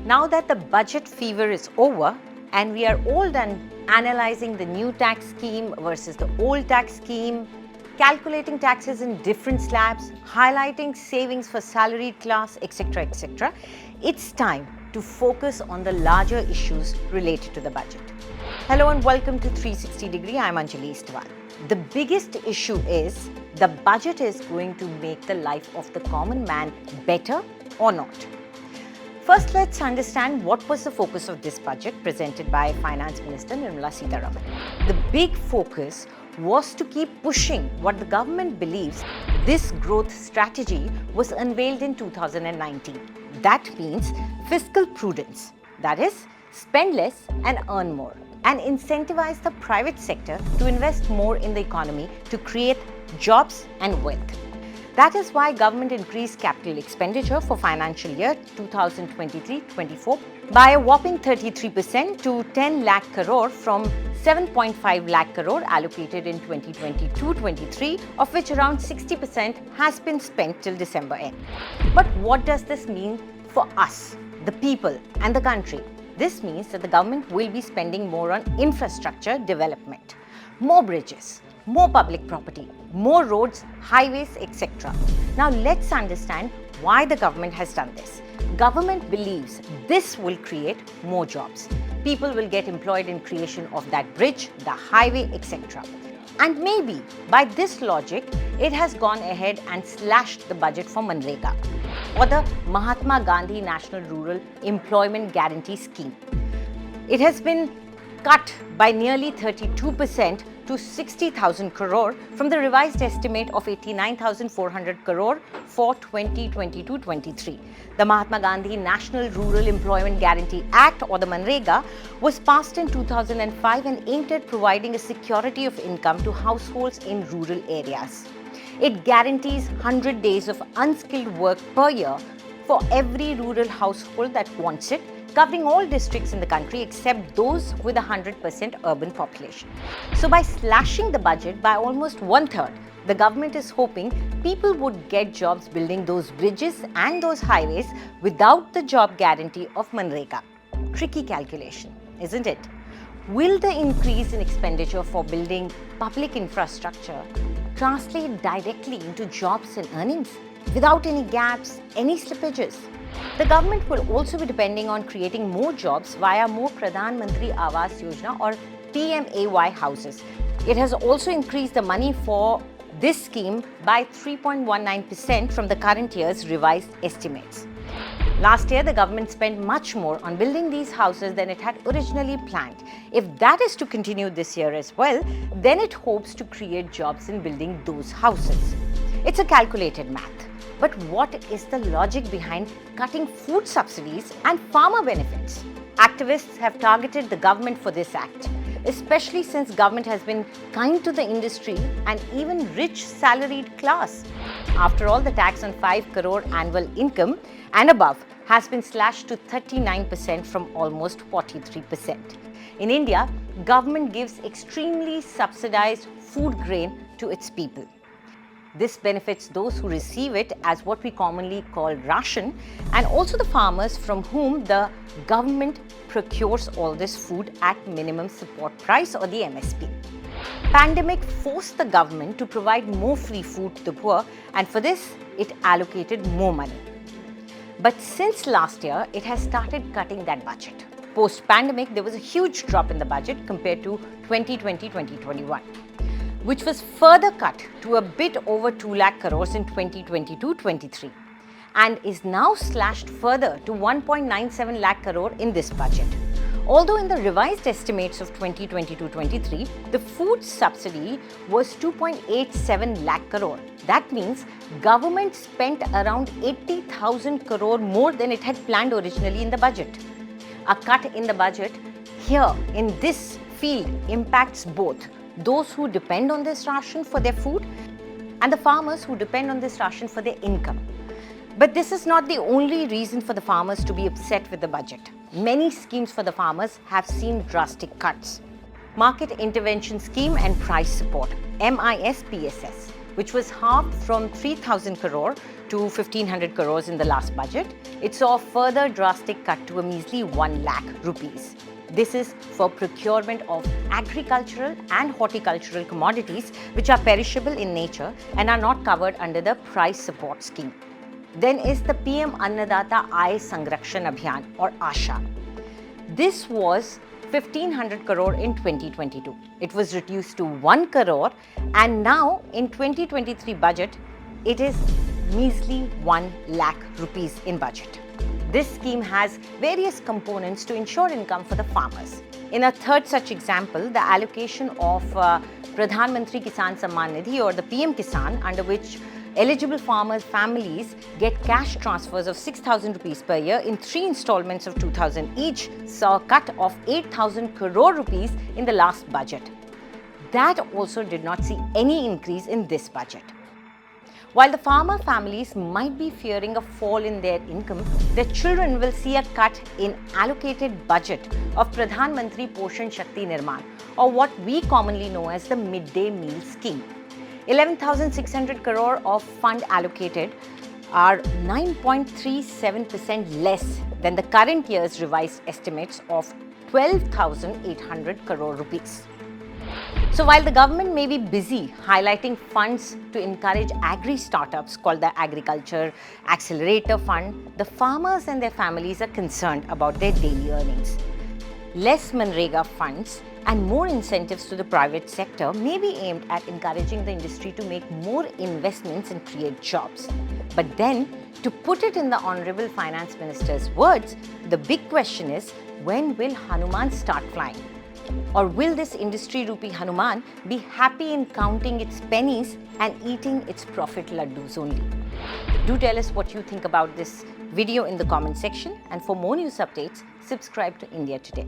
Now that the budget fever is over and we are all done analyzing the new tax scheme versus the old tax scheme, calculating taxes in different slabs, highlighting savings for salaried class, etc., it's time to focus on the larger issues related to the budget. Hello and welcome to 360 Degree. I'm Anjali Istwal. The biggest issue is the budget is going to make the life of the common man better or not. First, let's understand what was the focus of this budget presented by Finance Minister Nirmala Sitharaman. The big focus was to keep pushing what the government believes this growth strategy was unveiled in 2019. That means fiscal prudence, that is, spend less and earn more, and incentivize the private sector to invest more in the economy to create jobs and wealth. That is why government increased capital expenditure for financial year 2023-24 by a whopping 33% to 10 lakh crore from 7.5 lakh crore allocated in 2022-23, of which around 60% has been spent till December end. But what does this mean for us, the people and the country? This means that the government will be spending more on infrastructure development, more bridges, more public property, more roads, highways, etc. Now let's understand why the government has done this. Government believes this will create more jobs. People will get employed in creation of that bridge, the highway, etc. And maybe by this logic, it has gone ahead and slashed the budget for Manrega, or the Mahatma Gandhi National Rural Employment Guarantee Scheme. It has been cut by nearly 32% to 60,000 crore from the revised estimate of 89,400 crore for 2022-23. The Mahatma Gandhi National Rural Employment Guarantee Act, or the Manrega, was passed in 2005 and aimed at providing a security of income to households in rural areas. It guarantees 100 days of unskilled work per year for every rural household that wants it, covering all districts in the country except those with a 100% urban population. So by slashing the budget by almost one-third, the government is hoping people would get jobs building those bridges and those highways without the job guarantee of Manrega. Tricky calculation, isn't it? Will the increase in expenditure for building public infrastructure translate directly into jobs and earnings without any gaps, any slippages? The government will also be depending on creating more jobs via more Pradhan Mantri Awas Yojana or PMAY houses. It has also increased the money for this scheme by 3.19% from the current year's revised estimates. Last year, the government spent much more on building these houses than it had originally planned. If that is to continue this year as well, then it hopes to create jobs in building those houses. It's a calculated math. But what is the logic behind cutting food subsidies and farmer benefits? Activists have targeted the government for this act, especially since government has been kind to the industry and even rich salaried class. After all, the tax on 5 crore annual income and above has been slashed to 39% from almost 43%. In India, government gives extremely subsidized food grain to its people. This benefits those who receive it as what we commonly call ration, and also the farmers from whom the government procures all this food at minimum support price, or the MSP. Pandemic forced the government to provide more free food to the poor, and for this it allocated more money. But since last year, it has started cutting that budget. Post-pandemic, there was a huge drop in the budget compared to 2020-2021. which was further cut to a bit over 2 lakh crores in 2022-23 and is now slashed further to 1.97 lakh crore in this budget. Although in the revised estimates of 2022-23, the food subsidy was 2.87 lakh crore. That means government spent around 80,000 crore more than it had planned originally in the budget. A cut in the budget here in this field impacts both those who depend on this ration for their food and the farmers who depend on this ration for their income. But this is not the only reason for the farmers to be upset with the budget. Many schemes for the farmers have seen drastic cuts. Market Intervention Scheme and Price Support, MISPSS, which was halved from 3,000 crore to 1500 crores in the last budget, it saw a further drastic cut to a measly 1 lakh rupees. This is for procurement of agricultural and horticultural commodities which are perishable in nature and are not covered under the price support scheme. Then is the PM Annadata Aay Sanrakshan Abhiyan or ASHA. This was 1500 crore in 2022. It was reduced to 1 crore and now in 2023 budget, it is measly 1 lakh rupees in budget. This scheme has various components to ensure income for the farmers. In a third such example, the allocation of Pradhan Mantri Kisan Samman Nidhi or the PM Kisan, under which eligible farmers' families get cash transfers of 6,000 rupees per year in 3 installments of 2,000 each, saw a cut of 8,000 crore rupees in the last budget. That also did not see any increase in this budget. While the farmer families might be fearing a fall in their income, their children will see a cut in allocated budget of Pradhan Mantri Poshan Shakti Nirman, or what we commonly know as the midday meal scheme. 11,600 crore of fund allocated are 9.37% less than the current year's revised estimates of 12,800 crore rupees. So while the government may be busy highlighting funds to encourage agri-startups called the Agriculture Accelerator Fund, the farmers and their families are concerned about their daily earnings. Less Manrega funds and more incentives to the private sector may be aimed at encouraging the industry to make more investments and create jobs. But then, to put it in the Honorable Finance Minister's words, the big question is, when will Hanuman start flying? Or will this industry-rupee Hanuman be happy in counting its pennies and eating its profit laddus only? Do tell us what you think about this video in the comment section, and for more news updates, subscribe to India Today.